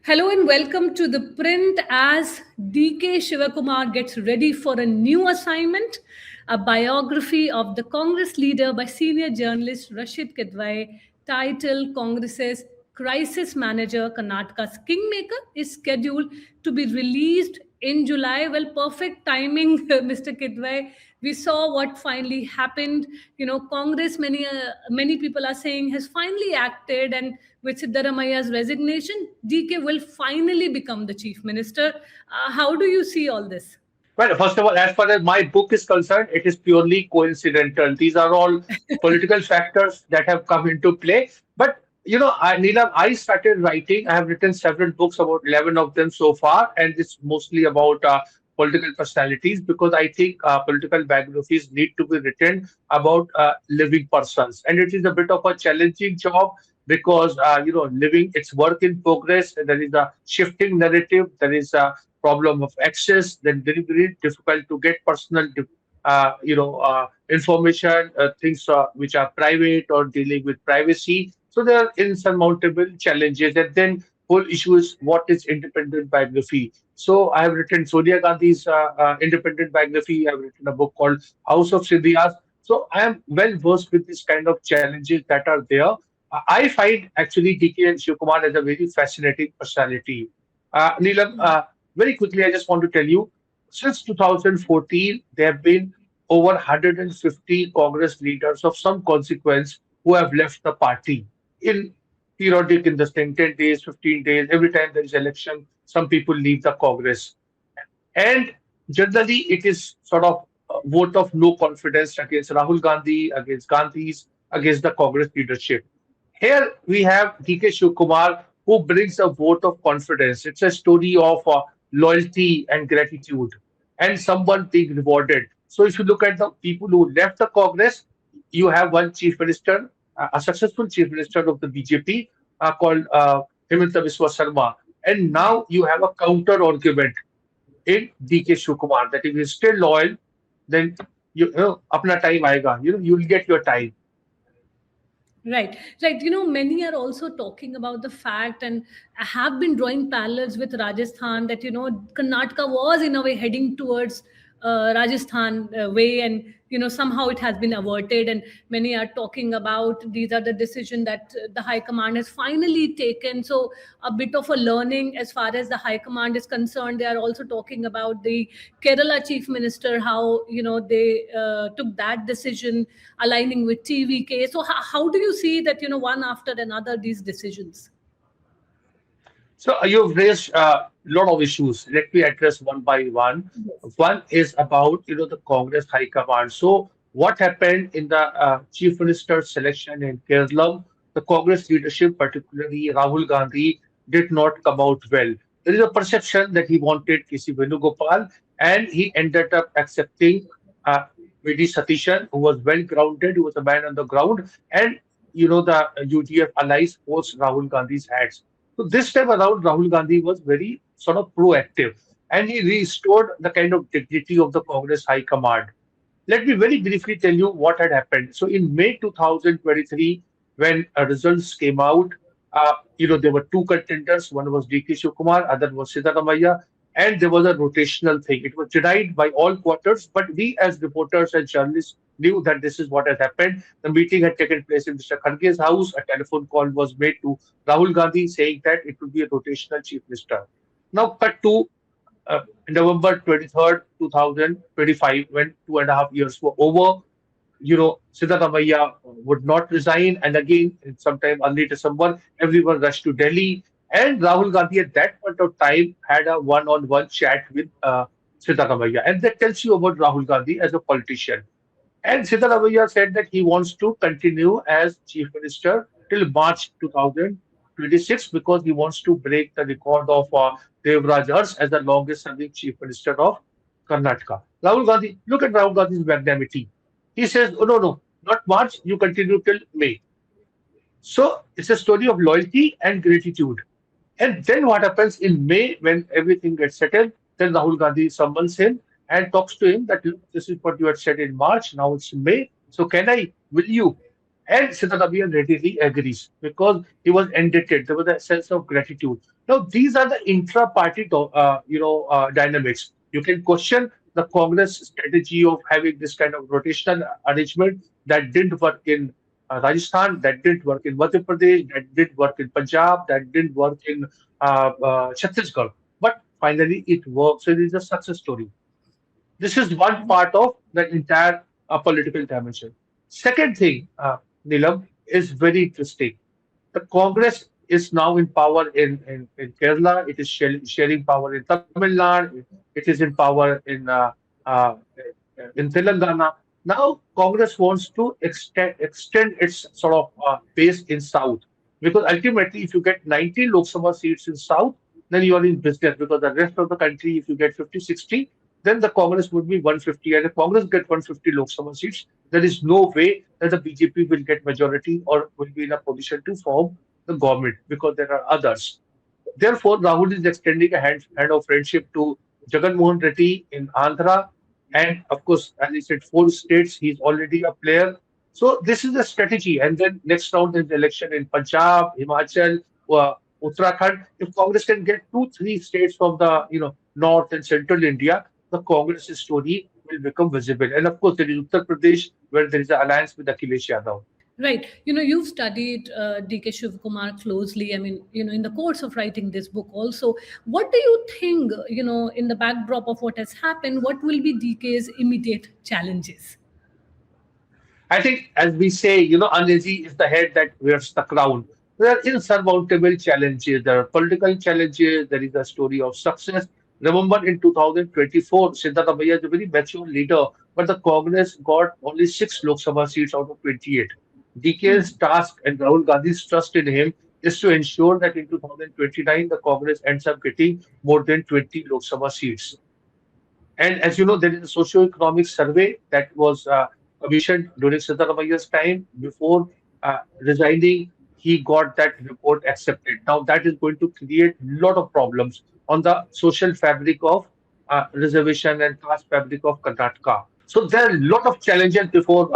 Hello and welcome to The Print as DK Shivakumar gets ready for a new assignment, a biography of the Congress leader by senior journalist Rasheed Kidwai, titled Congress's Crisis Manager Karnataka's Kingmaker, is scheduled to be released in July. Well, perfect timing, Mr. Kidwai. We saw what finally happened. Congress, many people are saying, has finally acted, and with Siddaramaiah's resignation, DK will finally become the chief minister. How do you see all this? Well, first of all, as far as my book is concerned, it is purely coincidental. These are all political factors that have come into play. But Neelam, I started writing. I have written several books, about 11 of them so far, and it's mostly about political personalities because I think political biographies need to be written about living persons, and it is a bit of a challenging job because living it's work in progress. There is a shifting narrative. There is a problem of access, then very, very difficult to get personal, information, things which are private or dealing with privacy. So there are insurmountable challenges. And then whole issue is what is independent biography. So I have written Sonia Gandhi's independent biography. I have written a book called House of Siddhiyas. So I am well versed with this kind of challenges that are there. I find actually DK and Shivakumar as a very fascinating personality. Neelam, very quickly, I just want to tell you, since 2014, there have been over 150 Congress leaders of some consequence who have left the party in periodic in the thing, 10 days, 15 days, every time there is election, some people leave the Congress. And generally, it is sort of a vote of no confidence against Rahul Gandhi, against Gandhis, against the Congress leadership. Here we have DK Shivakumar, who brings a vote of confidence. It's a story of loyalty and gratitude, and someone being rewarded. So if you look at the people who left the Congress, you have one chief minister, a successful chief minister of the BJP called Himanta Biswa Sarma, and now you have a counter argument in DK Shivakumar that if you're still loyal, then apna time aega. You'll get your time. Right, right. Many are also talking about the fact and have been drawing parallels with Rajasthan that, Karnataka was in a way heading towards Rajasthan way, and, somehow it has been averted. And many are talking about these are the decision that the High Command has finally taken. So a bit of a learning as far as the High Command is concerned. They are also talking about the Kerala Chief Minister, how, they took that decision aligning with TVK. So how do you see that, one after another, these decisions? So you've raised a lot of issues. Let me address one by one. Yes. One is about the Congress High Command. So what happened in the Chief Minister selection in Kerala? The Congress leadership, particularly Rahul Gandhi, did not come out well. There is a perception that he wanted KC Venugopal, and he ended up accepting uh, V.D. Satishan, who was well grounded, who was a man on the ground, and the UDF allies forced Rahul Gandhi's hands. So this time around, Rahul Gandhi was very sort of proactive, and he restored the kind of dignity of the Congress High Command. Let me very briefly tell you what had happened. So in May 2023, when results came out, there were two contenders. One was DK Shivakumar, other was Siddaramaiah, and there was a rotational thing. It was denied by all quarters, but we as reporters and journalists knew that this is what had happened. The meeting had taken place in Mr. Kharge's house. A telephone call was made to Rahul Gandhi saying that it would be a rotational chief minister. Now, cut to November 23rd, 2025, when 2.5 years were over. Siddaramaiah would not resign. And again, in sometime early December, everyone rushed to Delhi. And Rahul Gandhi at that point of time had a one-on-one chat with Siddaramaiah. And that tells you about Rahul Gandhi as a politician. And Siddaramaiah said that he wants to continue as chief minister till March 2026 because he wants to break the record of Devraj Ars as the longest serving chief minister of Karnataka. Rahul Gandhi, look at Rahul Gandhi's magnanimity. He says, oh, no, no, not March, you continue till May. So it's a story of loyalty and gratitude. And then what happens in May when everything gets settled, then Rahul Gandhi summons him and talks to him that "Look, this is what you had said in March, now it's May. So will you? And Siddaramaiah readily agrees because he was indebted. There was a sense of gratitude. Now, these are the intra-party, dynamics. You can question the Congress strategy of having this kind of rotational arrangement that didn't work in Rajasthan, that didn't work in Madhya Pradesh, that didn't work in Punjab, that didn't work in Chhattisgarh. But finally, it works. It is a success story. This is one part of the entire political dimension. Second thing, Neelam, is very interesting. The Congress is now in power in Kerala. It is sharing power in Tamil Nadu. It is in power uh, in Telangana. Now, Congress wants to extend its sort of base in South, because ultimately, if you get 90 Lok Sabha seats in South, then you are in business, because the rest of the country, if you get 50, 60, then the Congress would be 150. And if Congress get 150 Lok Sabha seats, there is no way that the BJP will get majority or will be in a position to form the government, because there are others. Therefore, Rahul is extending a hand of friendship to Jagan Mohan Reddy in Andhra. And of course, as I said, 4 states, he's already a player. So this is a strategy. And then next round is the election in Punjab, Himachal, Uttarakhand. If Congress can get 2, 3 states from the north and central India, the Congress story will become visible. And of course, there is Uttar Pradesh, where there is an alliance with Akhilesh Yadav. Right. You've studied DK Shivakumar closely. I mean, in the course of writing this book also, what do you think, in the backdrop of what has happened, what will be DK's immediate challenges? I think, as we say, uneasy is the head that wears the crown. There are insurmountable challenges. There are political challenges. There is a story of success. Remember, in 2024, Siddaramaiah is a very mature leader, but the Congress got only 6 Lok Sabha seats out of 28. DK's task and Rahul Gandhi's trust in him is to ensure that in 2029, the Congress ends up getting more than 20 Lok Sabha seats. And as you know, there is a socio-economic survey that was commissioned during Siddaramaiah's time. Before resigning, he got that report accepted. Now, that is going to create a lot of problems on the social fabric of reservation and caste fabric of Karnataka. So there are a lot of challenges before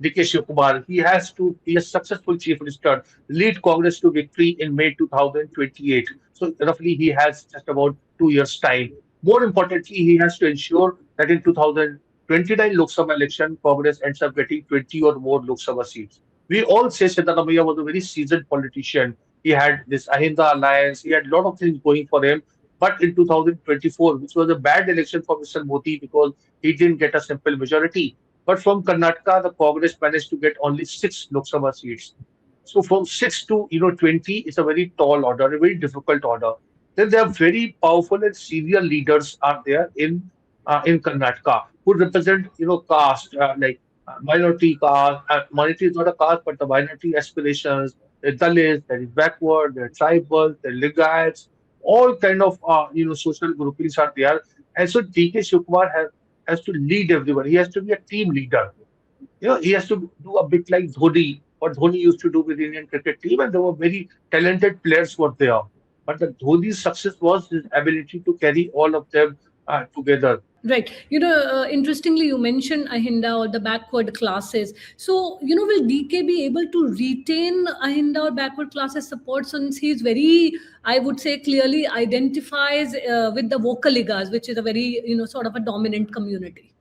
DK Shivakumar. He has to be a successful chief minister, lead Congress to victory in May 2028. So roughly he has just about 2 years' time. More importantly, he has to ensure that in 2029 Lok Sabha election, Congress ends up getting 20 or more Lok Sabha seats. We all say Siddaramaiah was a very seasoned politician. He had this Ahinda alliance. He had a lot of things going for him. But in 2024, which was a bad election for Mr. Modi because he didn't get a simple majority. But from Karnataka, the Congress managed to get only 6 Lok Sabha seats. So from 6 to 20 is a very tall order, a very difficult order. Then there are very powerful and senior leaders are there in Karnataka who represent caste like minority caste. Minority is not a caste, but the minority aspirations. The Dalits, there is backward, there are tribal, there are Ligaites, all kind of social groupings are there. And so DK Shivakumar has to lead everyone. He has to be a team leader. He has to do a bit like Dhoni, what Dhoni used to do with the Indian cricket team, and there were very talented players were there. But the Dhoni's success was his ability to carry all of them together. Right. Interestingly, you mentioned Ahinda or the backward classes. So, will DK be able to retain Ahinda or backward classes support since he's very, I would say, clearly identifies with the Vocaligas, which is a very, sort of a dominant community?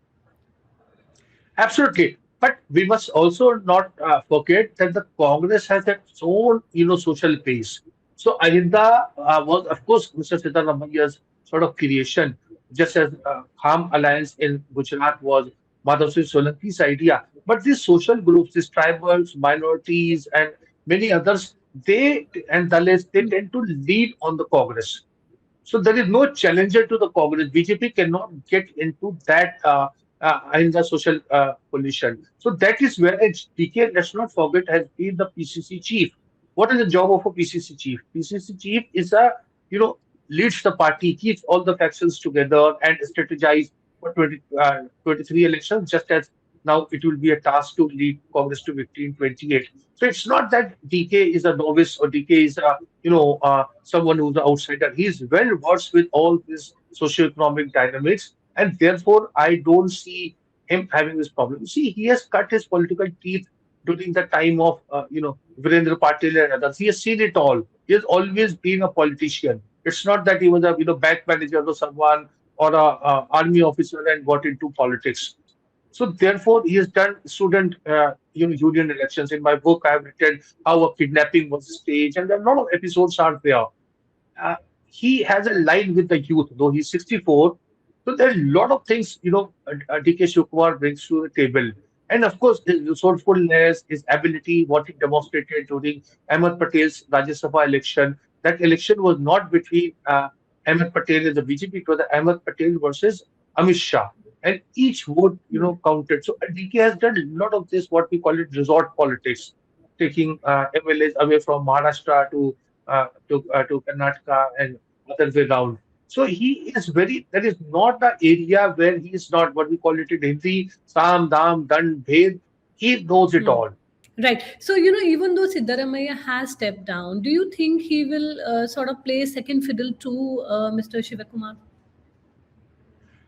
Absolutely. But we must also not forget that the Congress has its own, social base. So Ahinda was, of course, Mr. Siddaramaiah's sort of creation, just as Kham Alliance in Gujarat was Madhav Singh Solanki's idea. But these social groups, these tribals, minorities, and many others, they and Dalits, they tend to lead on the Congress. So there is no challenger to the Congress. BJP cannot get into that in the social coalition. So that is where DK, let's not forget, has been the PCC chief. What is the job of a PCC chief? PCC chief is leads the party, keeps all the factions together and strategize for 23 elections, just as now it will be a task to lead Congress to victory in 28. So it's not that DK is a novice or DK is a someone who's an outsider. He's well versed with all these socio-economic dynamics, and therefore I don't see him having this problem. See, he has cut his political teeth during the time of Virendra Patil and others. He has seen it all. He has always been a politician. It's not that he was a bank manager or someone or a army officer and got into politics. So therefore, he has done student union elections. In my book, I have written how a kidnapping was staged, and a lot of episodes are there. uh, he has a line with the youth, though he's 64. So there are a lot of things, DK Shivakumar brings to the table. And of course, his resourcefulness, his ability, what he demonstrated during Ahmed Patel's Rajya Sabha election. That election was not between Ahmed Patel and the BJP, it was Ahmed Patel versus Amit Shah. And each vote, counted. So DK has done a lot of this, what we call it resort politics, taking MLAs away from Maharashtra to Karnataka and other way round. So he is very. There is not an area where he is not what we call it in Hindi. Sam, Dam, Dan, Bhed. He knows it Hmm. all. Right. So, even though Siddaramaiah has stepped down, do you think he will sort of play second fiddle to Mr. Shivakumar?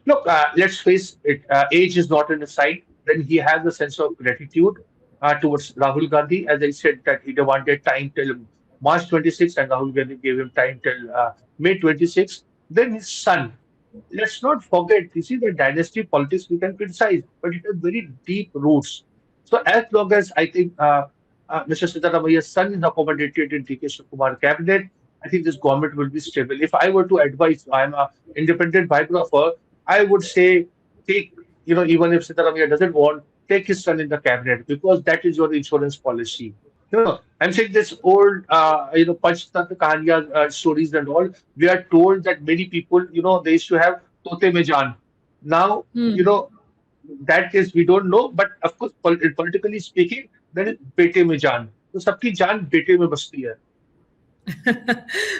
Look, let's face it. Age is not in his side. Then he has a sense of gratitude towards Rahul Gandhi. As I said, that he wanted time till March 26th, and Rahul Gandhi gave him time till May 26th. Then his son. Let's not forget, this is the dynasty politics we can criticize, but it has very deep roots. So as long as I think Mr. Siddaramaiah's son is accommodated in DK Shivakumar cabinet, I think this government will be stable. If I were to advise, I'm an independent biographer, I would say take, even if Siddaramaiah doesn't want, take his son in the cabinet because that is your insurance policy. I'm saying this old, Panchtantra Kahaniya stories and all. We are told that many people, they used to have Tote Mein Jaan. Now, Hmm. that is, we don't know, but of course, politically speaking, that is Bete Mein Jaan. So, सबकी जान बेटे में बसती है.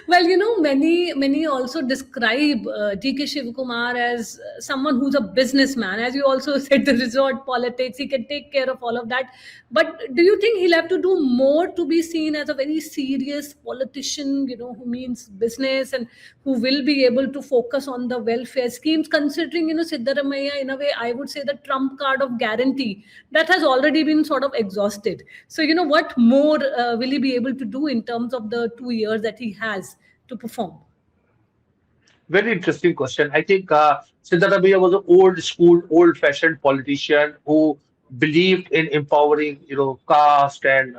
Well, many also describe DK Shivakumar as someone who's a businessman. As you also said, the resort politics, he can take care of all of that. But do you think he'll have to do more to be seen as a very serious politician, who means business and who will be able to focus on the welfare schemes, considering, Siddaramaiah, in a way, I would say the trump card of guarantee that has already been sort of exhausted. So, what more will he be able to do in terms of the 2 years that he has to perform? Very interesting question. I think Siddaramaiah was an old school, old-fashioned politician who believed in empowering, caste and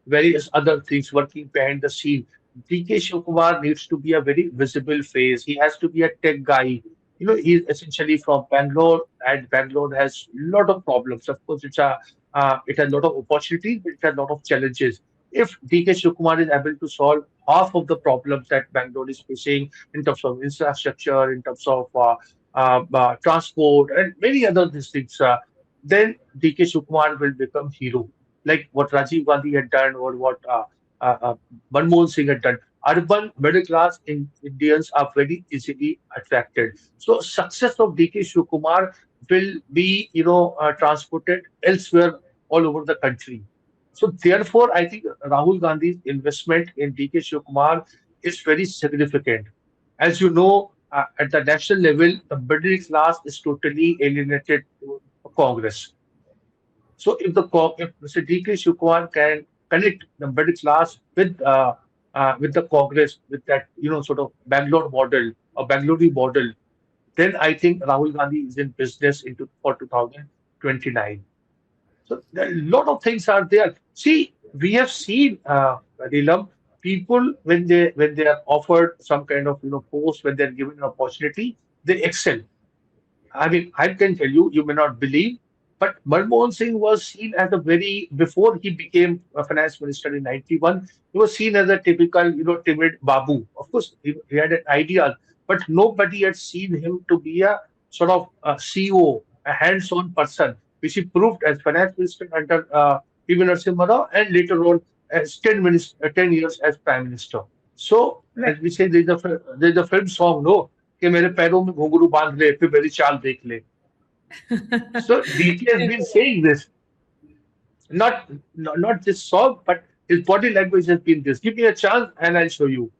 various other things working behind the scene. DK Shivakumar needs to be a very visible face. He has to be a tech guy. He's essentially from Bangalore, and Bangalore has a lot of problems. Of course, it has a lot of opportunities, but it has a lot of challenges. If DK Shivakumar is able to solve half of the problems that Bangalore is facing, in terms of infrastructure, in terms of transport, and many other these things, then DK Shivakumar will become hero, like what Rajiv Gandhi had done or what Manmohan Singh had done. Urban middle class Indians are very easily attracted. So success of DK Shivakumar will be, transported elsewhere all over the country. So therefore, I think Rahul Gandhi's investment in DK Shivakumar is very significant. As you know, at the national level, the middle class is totally alienated to Congress. So if Mr. D.K. Shivakumar can connect the middle class with the Congress, with that sort of Bangalore model or Bangalore model, then I think Rahul Gandhi is in business into for 2029. So there are a lot of things are there. See, we have seen, Neelam, people when they are offered some kind of post, when they're given an opportunity, they excel. I mean, I can tell you, you may not believe, but Manmohan Singh was seen as a very, before he became a finance minister in 91, he was seen as a typical, timid Babu. Of course, he had an idea, but nobody had seen him to be a sort of a CEO, a hands-on person, which he proved as finance minister under P.V. Narasimha Rao and later on as 10 years as prime minister. So, as we say, there's a film song, no? कि मेरे पैरों में घुंघरू बांध ले फिर मेरी चाल देख ले. So DK has been saying this, not this song, but his body language has been this. Give me a chance and I'll show you.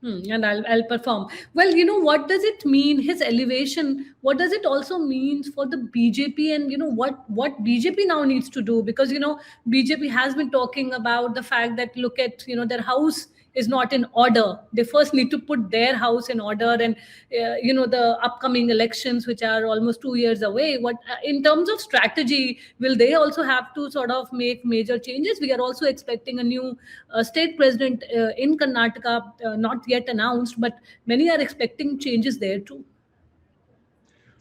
And I'll perform. Well, what does it mean? His elevation. What does it also mean for the BJP? And what BJP now needs to do? Because BJP has been talking about the fact that look at their house is not in order. They first need to put their house in order, and the upcoming elections, which are almost 2 years away. What in terms of strategy, will they also have to sort of make major changes? We are also expecting a new state president in Karnataka, not yet announced, but many are expecting changes there too.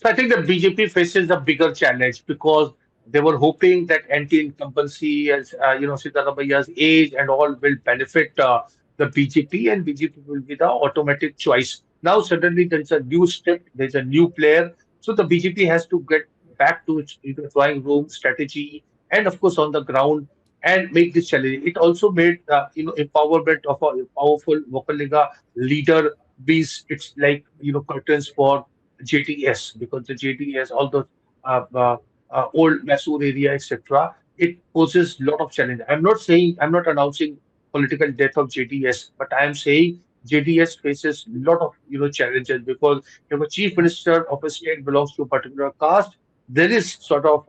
So I think the BJP faces a bigger challenge because they were hoping that anti-incumbency, as Siddaramaiah's age and all will benefit the BJP, and BJP will be the automatic choice. Now suddenly there is a new step, there is a new player, so the BJP has to get back to its drawing room strategy, and of course on the ground, and make this challenge. It also made empowerment of a powerful Vokalinga leader be it's like curtains for JTS, because the JTS, all those uh, uh, old Mysore area, etc., it poses a lot of challenge. I'm not announcing political death of JTS, but I am saying JTS faces a lot of challenges, because if a chief minister of a state belongs to a particular caste, there is sort of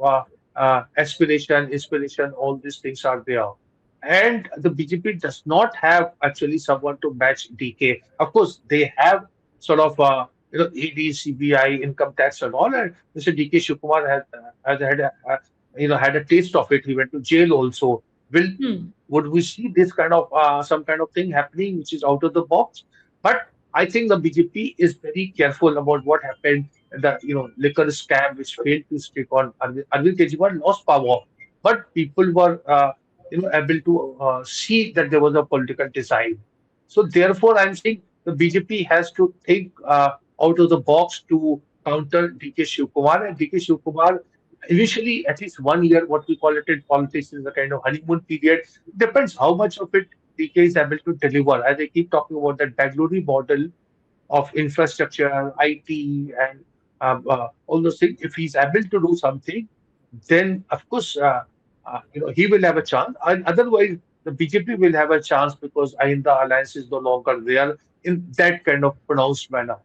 aspiration, inspiration, all these things are there. And the BJP does not have actually someone to match DK. Of course, they have sort of ED, CBI, income tax, and all. And Mr. DK Shivakumar has had had a taste of it. He went to jail also. Will Hmm. would we see this kind of some kind of thing happening, which is out of the box? But I think the BJP is very careful about what happened. The liquor scam, which failed to stick on Arvind Kejriwal, lost power, but people were able to see that there was a political design. So therefore, I'm saying the BJP has to think out of the box to counter DK Shivakumar. And DK Shivakumar, initially, at least 1 year, what we call it in politics is a kind of honeymoon period. Depends how much of it DK is able to deliver. As I keep talking about that Bangalore model of infrastructure, IT, and all those things. If he's able to do something, then of course, he will have a chance. And otherwise, the BJP will have a chance because I the alliance is no longer there in that kind of pronounced manner.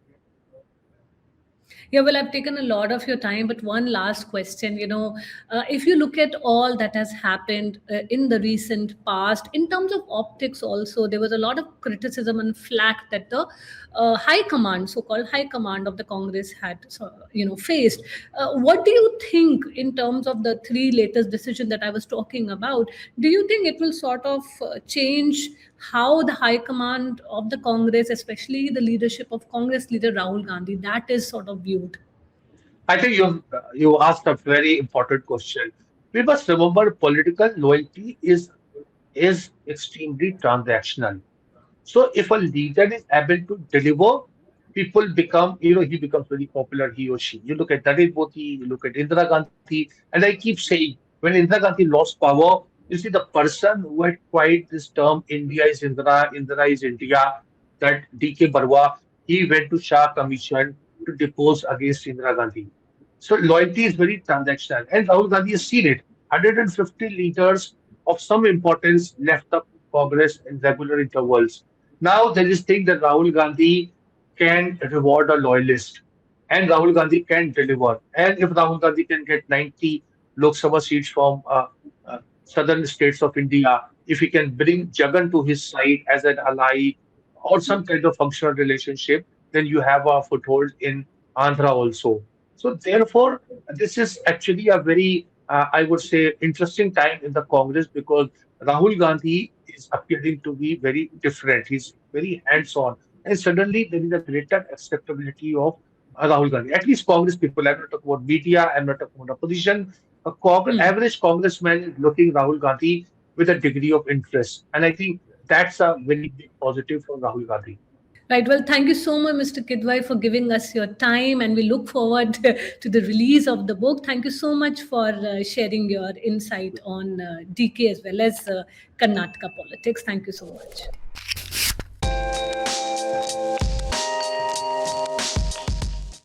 Yeah, well, I've taken a lot of your time, but one last question. If you look at all that has happened in the recent past, in terms of optics, also, there was a lot of criticism and flack that the high command, so called high command of the Congress, had, faced. What do you think in terms of the three latest decisions that I was talking about? Do you think it will sort of change how the high command of the Congress, especially the leadership of Congress leader Rahul Gandhi, that is sort of viewed? I think you asked a very important question. We must remember political loyalty is extremely transactional. So if a leader is able to deliver, people become, he becomes very popular, he or she. You look at Narendra Modi, you look at Indira Gandhi, and I keep saying, when Indira Gandhi lost power, you see the person who had coined this term, India is Indira, Indira is India, that DK Barwa, he went to Shah Commission to depose against Indira Gandhi. So loyalty is very transactional, and Rahul Gandhi has seen it. 150 leaders of some importance left the Congress in regular intervals. Now there is thing that Rahul Gandhi can reward a loyalist, and Rahul Gandhi can deliver. And if Rahul Gandhi can get 90 Lok Sabha seats from southern states of India, if he can bring Jagan to his side as an ally or some kind of functional relationship, then you have a foothold in Andhra also. So therefore, this is actually a very, I would say, interesting time in the Congress, because Rahul Gandhi is appearing to be very different. He's very hands-on, and suddenly there is a greater acceptability of Rahul Gandhi. At least Congress people. I'm not talking about media. I'm not talking about opposition. Hmm. Average congressman is looking Rahul Gandhi with a degree of interest, and I think that's a very big positive for Rahul Gandhi. Right. Well, thank you so much, Mr. Kidwai, for giving us your time, and we look forward to the release of the book. Thank you so much for sharing your insight on DK as well as Karnataka politics. Thank you so much.